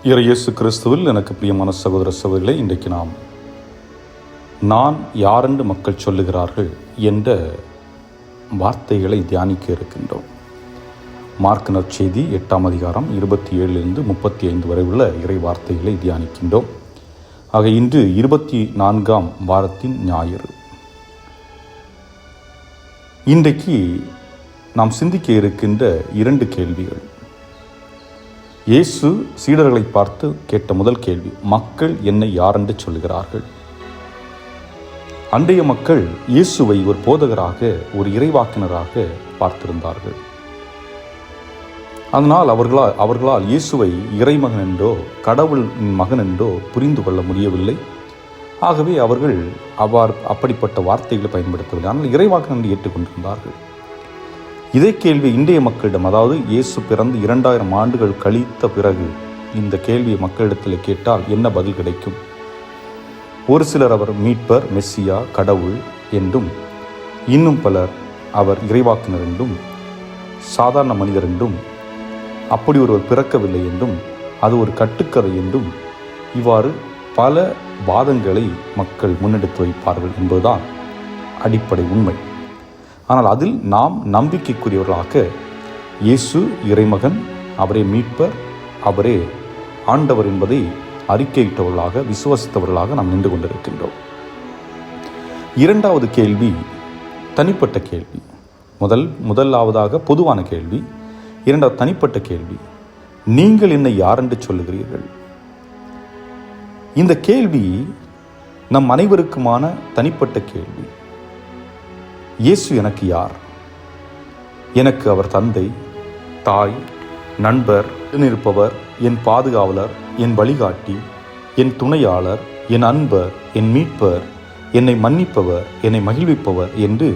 இயேசு கிறிஸ்துவில் எனக்கு பிரியமான சகோதர சகோதரிகளே, இன்றைக்கு நான் யாரென்று மக்கள் சொல்லுகிறார்கள் என்ற வார்த்தைகளை தியானிக்க இருக்கின்றோம். மார்க் நற்செய்தி 8ஆம் அதிகாரம் 27 35 வரை உள்ள இறை வார்த்தைகளை தியானிக்கின்றோம். ஆக இன்று 24ஆம் வாரத்தின் ஞாயிறு. இன்றைக்கு நாம் சிந்திக்க இருக்கின்ற 2 கேள்விகள். இயேசு சீடர்களை பார்த்து கேட்ட முதல் கேள்வி, மக்கள் என்னை யாரென்று சொல்லுகிறார்கள்? அன்றைய மக்கள் இயேசுவை ஒரு போதகராக, ஒரு இறைவாக்கினராக பார்த்திருந்தார்கள். அதனால் அவர்களால் இயேசுவை இறைமகன் என்றோ கடவுள் மகன் என்றோ புரிந்து கொள்ள முடியவில்லை. ஆகவே அவர்கள் அப்படிப்பட்ட வார்த்தைகளை பயன்படுத்தவில்லை. ஆனால் இறைவாக்கினர் என்று ஏற்றுக்கொண்டிருந்தார்கள். இதே கேள்வி இன்றைய மக்களிடம், அதாவது இயேசு பிறந்து 2000 ஆண்டுகள் கழித்த பிறகு இந்த கேள்வியை மக்களிடத்தில் கேட்டால் என்ன பதில் கிடைக்கும்? ஒரு சிலர் அவர் மீட்பர், மெஸ்ஸியா, கடவுள் என்றும், இன்னும் பலர் அவர் இறைவாக்கினர் என்றும், சாதாரண மனிதர் என்றும், அப்படி ஒருவர் பிறக்கவில்லை என்றும், அது ஒரு கட்டுக்கதை என்றும், இவ்வாறு பல வாதங்களை மக்கள் முன்னெடுத்து வைப்பார்கள் என்பதுதான் அடிப்படை உண்மை. ஆனால் அதில் நாம் நம்பிக்கைக்குரியவர்களாக இயேசு இறைமகன், அவரே மீட்பர், அவரே ஆண்டவர் என்பதை அறிக்கையிட்டவர்களாக, விசுவாசித்தவர்களாக நாம் நின்று கொண்டிருக்கின்றோம். 2வது கேள்வி தனிப்பட்ட கேள்வி. முதலாவதாக பொதுவான கேள்வி, 2வது தனிப்பட்ட கேள்வி, நீங்கள் என்னை யாரென்று சொல்லுகிறீர்கள்? இந்த கேள்வி நம் அனைவருக்குமான தனிப்பட்ட கேள்வி. இயேசு எனக்கு யார்? எனக்கு அவர் தந்தை, தாய், நண்பர், இருப்பவர், என் பாதுகாவலர், என் வழிகாட்டி, என் துணையாளர், என் அன்பர், என் மீட்பர், என்னை மன்னிப்பவர், என்னை மகிழ்விப்பவர் என்று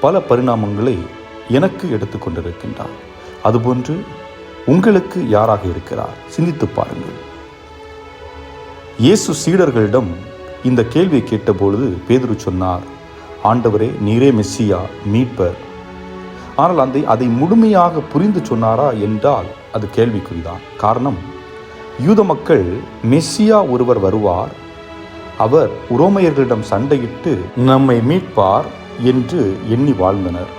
பல பரிணாமங்களை எனக்கு எடுத்துக்கொண்டிருக்கின்றார். அதுபோன்று உங்களுக்கு யாராக இருக்கிறார்? சிந்தித்து பாருங்கள். இயேசு சீடர்களிடம் இந்த கேள்வியை கேட்டபொழுது பேதுரு சொன்னார், ஆண்டவரே, நீரே மெஸ்ஸியா, மீட்பர். ஆனால் அதை முழுமையாக புரிந்து சொன்னாரா என்றால் அது கேள்விக்குறிதான். காரணம், யூத மக்கள் மெஸ்ஸியா ஒருவர் வருவார், அவர் உரோமையர்களிடம் சண்டையிட்டு நம்மை மீட்பார் என்று எண்ணி வாழ்ந்தனர்.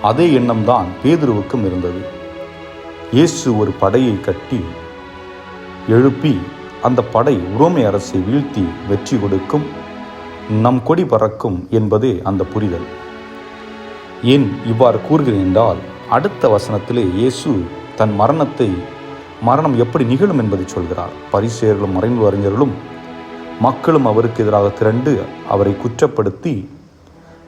அதே எண்ணம்தான் பேதுருவுக்கும் இருந்தது. இயேசு ஒரு படையை கட்டி எழுப்பி அந்த படை உரோமை அரசை வீழ்த்தி வெற்றி கொடுக்கும், நம் கொடி பறக்கும் என்பதே அந்த புரிதல். ஏன் இவ்வாறு கூறுகிறேன் என்றால், அடுத்த வசனத்திலே இயேசு தன் மரணம் எப்படி நிகழும் என்பதை சொல்கிறார். பரிசேயர்களும் மறைநூல் அறிஞர்களும் மக்களும் அவருக்கு எதிராக திரண்டு அவரை குற்றப்படுத்தி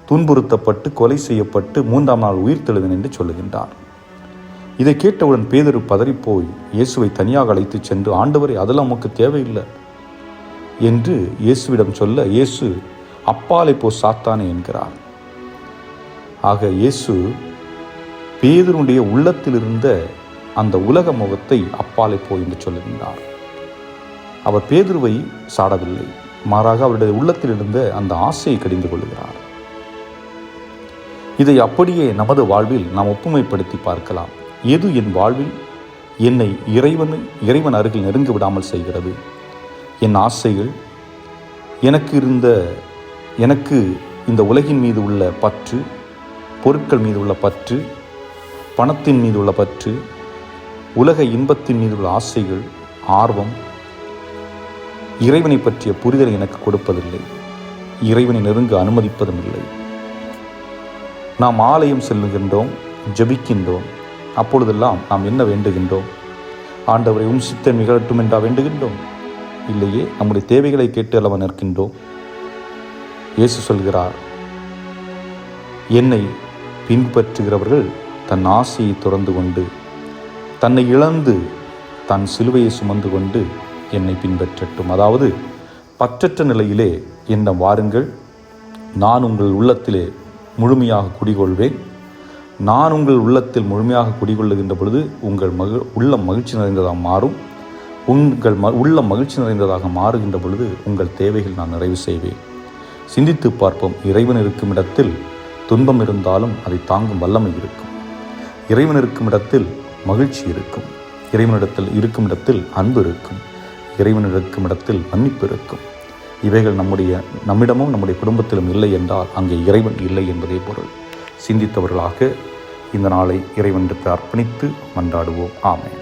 துன்புறுத்தப்பட்டு கொலை செய்யப்பட்டு 3ஆம் நாள் உயிர்த்தெழுவேன் என்று சொல்லுகின்றார். இதை கேட்டவுடன் பேதுரு பதறிப்போய் இயேசுவை தனியாக அழைத்து சென்று, ஆண்டவரே, அதெல்லாம் நமக்கு தேவையில்லை என்று இயேசுவிடம் சொல்ல, இயேசு அப்பாலை போ சாத்தானே என்கிறார். ஆக இயேசு பேதுருடைய உள்ளத்தில் இருந்த அந்த உலக முகத்தை அப்பாலை போ என்று சொல்லுகின்றார். அவர் பேதுருவை சாடவில்லை, மாறாக அவருடைய உள்ளத்தில் இருந்த அந்த ஆசையை கடிந்து கொள்கிறார். இதை அப்படியே நமது வாழ்வில் நாம் ஒப்புமைப்படுத்தி பார்க்கலாம். எது என் வாழ்வில் என்னை இறைவன் அருகில் நெருங்க விடாமல் செய்கிறது? என் ஆசைகள், எனக்கு இந்த உலகின் மீது உள்ள பற்று, பொருட்கள் மீது உள்ள பற்று, பணத்தின் மீது உள்ள பற்று, உலக இன்பத்தின் மீது உள்ள ஆசைகள், ஆர்வம், இறைவனை பற்றிய புரிதலை எனக்கு கொடுப்பதில்லை, இறைவனை நெருங்க அனுமதிப்பதும் இல்லை. நாம் ஆலயம் செல்லுகின்றோம், ஜெபிக்கின்றோம். அப்பொழுதெல்லாம் நாம் என்ன வேண்டுகின்றோம்? ஆண்டவரை உம் சித்தம் நிகழட்டும் என்றா வேண்டுகின்றோம்? இல்லையே, நம்முடைய தேவைகளை கேட்டு அல்லவா நிற்கின்றோம். இயேசு சொல்கிறார், என்னை பின்பற்றுகிறவர்கள் தன் ஆசையை துறந்து கொண்டு, தன்னை இழந்து, தன் சிலுவையை சுமந்து கொண்டு என்னை பின்பற்றட்டும். அதாவது பற்றற்ற நிலையிலே என்னிடம் வாருங்கள், நான் உங்கள் உள்ளத்திலே முழுமையாக குடிகொள்வேன். நான் உங்கள் உள்ளத்தில் முழுமையாக குடிகொள்ளுகின்ற பொழுது உங்கள் உள்ளம் மகிழ்ச்சி நிறைந்ததாக மாறும். உங்கள் உள்ளம் மகிழ்ச்சி நிறைந்ததாக மாறுகின்ற பொழுது உங்கள் தேவைகள் நான் நிறைவு செய்வேன். சிந்தித்து பார்ப்போம். இறைவன் இருக்கும் இடத்தில் துன்பம் இருந்தாலும் அதை தாங்கும் வல்லமை இருக்கும். இறைவன் இருக்கும் இடத்தில் மகிழ்ச்சி இருக்கும். இறைவனிடத்தில் இருக்கும் இடத்தில் அன்பு இருக்கும். இறைவன் இருக்கும் இடத்தில் மன்னிப்பு இருக்கும். இவைகள் நம்மிடமும் நம்முடைய குடும்பத்திலும் இல்லை என்றால் அங்கே இறைவன் இல்லை என்பதே பொருள். சிந்தித்தவர்களாக இந்த நாளை இறைவனுக்கு அர்ப்பணித்து மன்றாடுவோம். ஆமென்.